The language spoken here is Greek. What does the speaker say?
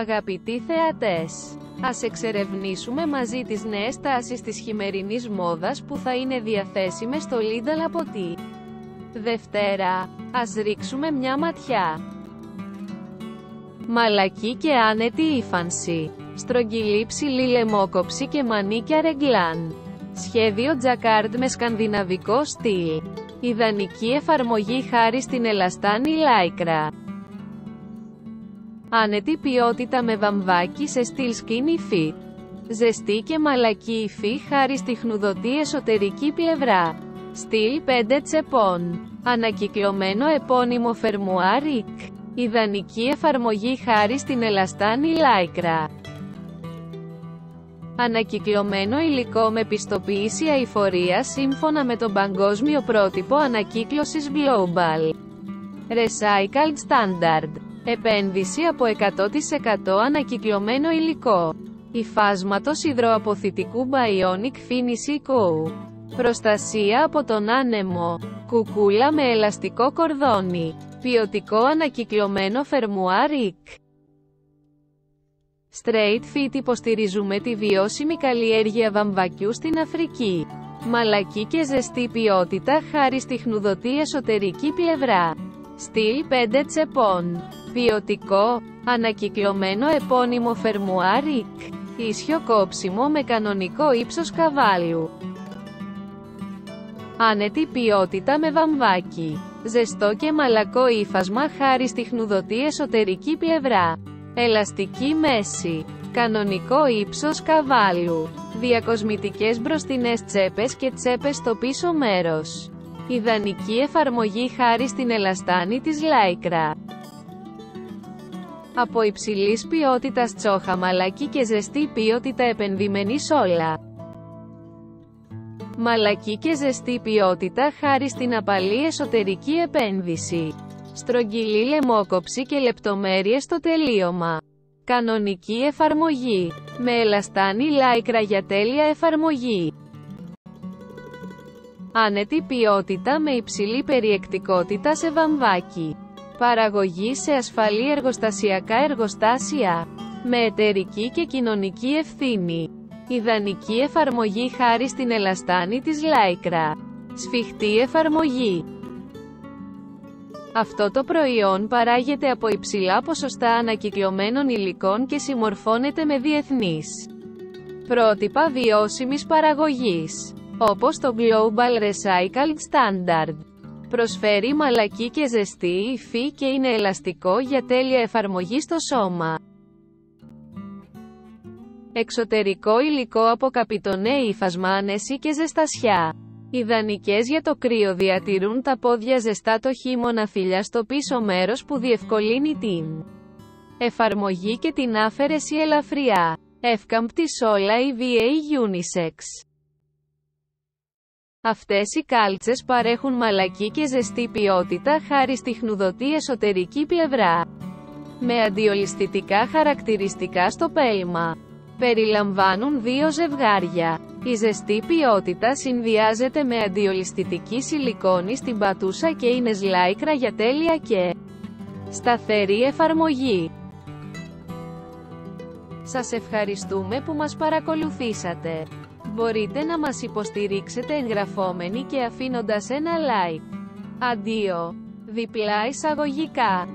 Αγαπητοί θεατές, ας εξερευνήσουμε μαζί τις νέες τάσεις της χειμερινής μόδας που θα είναι διαθέσιμες στο Lidl από τη Δευτέρα. Ας ρίξουμε μια ματιά. Μαλακή και άνετη ύφανση. Στρογγυλή ψηλή λαιμόκοψη και μανίκια ρεγκλάν. Σχέδιο τζακάρντ με σκανδιναβικό στυλ. Ιδανική εφαρμογή χάρη στην ελαστάνη λάικρα. Άνετη ποιότητα με βαμβάκι σε στυλ skinny fit. Ζεστή και μαλακή υφή χάρη στη χνουδωτή εσωτερική πλευρά. Στυλ 5 τσεπών. Ανακυκλωμένο επώνυμο φερμουάρ Rick. Ιδανική εφαρμογή χάρη στην ελαστάνη λάικρα. Ανακυκλωμένο υλικό με πιστοποίηση αειφορίας σύμφωνα με τον παγκόσμιο πρότυπο ανακύκλωσης Global Recycled Standard. Επένδυση από 100% ανακυκλωμένο υλικό. Υφάσματος υδροαποθητικού Bionic Finish Eco. Προστασία από τον άνεμο. Κουκούλα με ελαστικό κορδόνι. Ποιοτικό ανακυκλωμένο φερμουάρ Rick. Straight Fit. Υποστηρίζουμε τη βιώσιμη καλλιέργεια βαμβακιού στην Αφρική. Μαλακή και ζεστή ποιότητα χάρη στη χνουδωτή εσωτερική πλευρά. Στυλ 5 τσεπών. Ποιοτικό, ανακυκλωμένο επώνυμο φερμουάρ Rick. Ίσιο κόψιμο με κανονικό ύψος καβάλου. Άνετη ποιότητα με βαμβάκι. Ζεστό και μαλακό ύφασμα χάρη στη χνουδωτή εσωτερική πλευρά. Ελαστική μέση. Κανονικό ύψος καβάλου. Διακοσμητικές μπροστινές τσέπες και τσέπες στο πίσω μέρος. Ιδανική εφαρμογή χάρη στην ελαστάνη της λάικρα. Από υψηλής ποιότητας τσόχα μαλακή και ζεστή ποιότητα επενδυμένη σόλα. Μαλακή και ζεστή ποιότητα χάρη στην απαλή εσωτερική επένδυση. Στρογγυλή λαιμόκοψη και λεπτομέρειες στο τελείωμα. Κανονική εφαρμογή. Με ελαστάνη λάικρα για τέλεια εφαρμογή. Άνετη ποιότητα με υψηλή περιεκτικότητα σε βαμβάκι. Παραγωγή σε ασφαλή εργοστασιακά εργοστάσια. Με εταιρική και κοινωνική ευθύνη. Ιδανική εφαρμογή χάρη στην ελαστάνη της λάικρα. Σφιχτή εφαρμογή. Αυτό το προϊόν παράγεται από υψηλά ποσοστά ανακυκλωμένων υλικών και συμμορφώνεται με διεθνείς πρότυπα βιώσιμης παραγωγής, όπως το Global Recycled Standard. Προσφέρει μαλακή και ζεστή υφή και είναι ελαστικό για τέλεια εφαρμογή στο σώμα. Εξωτερικό υλικό από καπιτονέ ύφασμα άνεση και ζεστασιά. Ιδανικές για το κρύο, διατηρούν τα πόδια ζεστά το χειμώνα. Φιλιά στο πίσω μέρος που διευκολύνει την εφαρμογή και την άφαιρεση ελαφριά. Εύκαμπτη σόλα EVA Unisex. Αυτές οι κάλτσες παρέχουν μαλακή και ζεστή ποιότητα χάρη στη χνουδωτή εσωτερική πλευρά. Με αντιολισθητικά χαρακτηριστικά στο πέλμα. Περιλαμβάνουν 2 ζευγάρια. Η ζεστή ποιότητα συνδυάζεται με αντιολισθητική σιλικόνη στην πατούσα και είναι σλάικρα για τέλεια και σταθερή εφαρμογή. Σας ευχαριστούμε που μας παρακολουθήσατε. Μπορείτε να μας υποστηρίξετε εγγραφόμενοι και αφήνοντας ένα like. Αντίο. Διπλά εισαγωγικά.